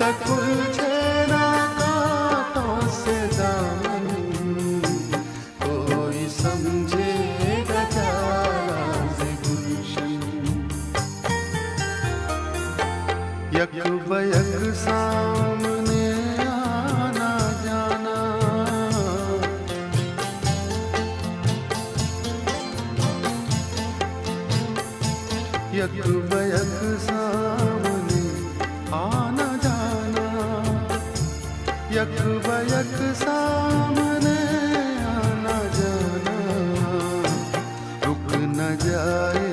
तक उलझे ना कांटों से दामन, कोई समझेगा क्या राज़ गुलशन। यक बयक सामने आना जाना, यक बयक सामने आना जाना, यक बयक सामने आना जाना, रुक न जाए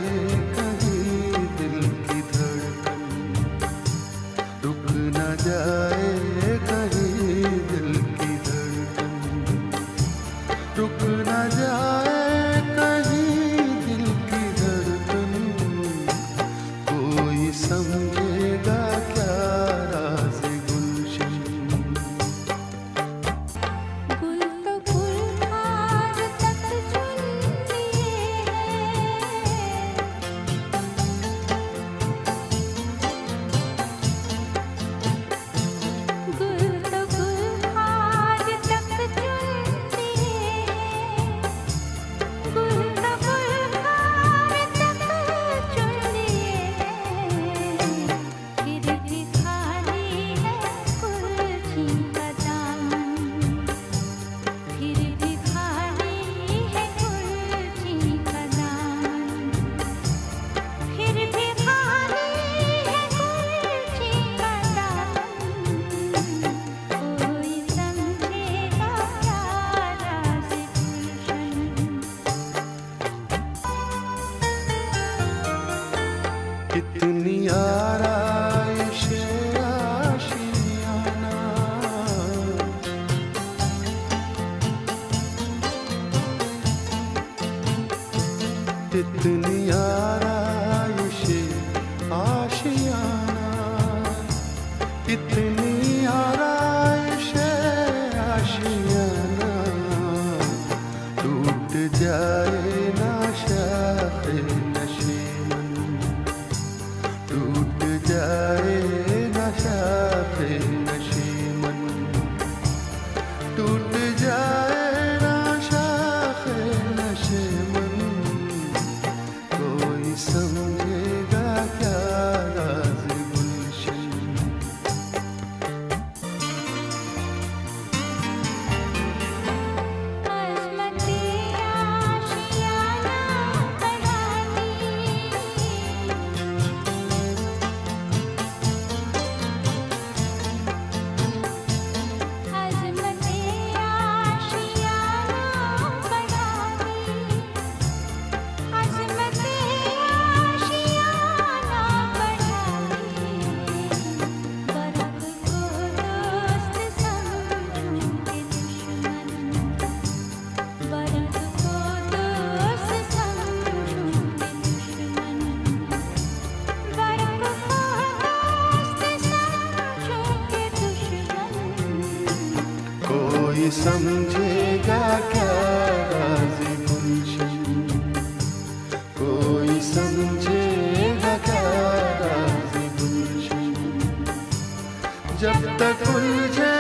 कहीं दिल की धड़कन, रुक न जाए कहीं दिल की धड़कन, रुक न जाए कहीं दिल की धड़कन, कोई समझेगा क्या राज़ गुलशन। गुल तो गुलहार तक चुन लिए हैं, गुल तो गुलहार तक चुन लिए हैं, गुल तो गुलहार तक चुन लिए हैं, फिर भी खाली है कुर्सी का दामन, फिर भी खाली है कुर्सी का दामन, फिर भी खाली है कुर्सी का दामन, कोई समझेगा क्या राज़ गुलशन। कितनी आराइश आशियाना, कितनी आराइश आशियाना, कितनी आराइश आशियाना, टूट जाए ना शाखे नशीमन, टूट जाए ना शाखे नशीमन, टूट जाए ना शाखे नशीमन, कोई समझेगा क्या राज़ गुलशन। अज़मते आशियाना बनानी, अज़मते आशियाना बनानी, अज़मते आशियाना बनानी, बर्क़ को दोस्त समझूं के दुश्मन, बर्क़ को दोस्त समझूं के दुश्मन, बर्क़ को दोस्त समझूं के दुश्मन, कोई समझेगा क्या राज़ गुलशन, कोई समझेगा क्या राज़ गुलशन। जब तक उलझे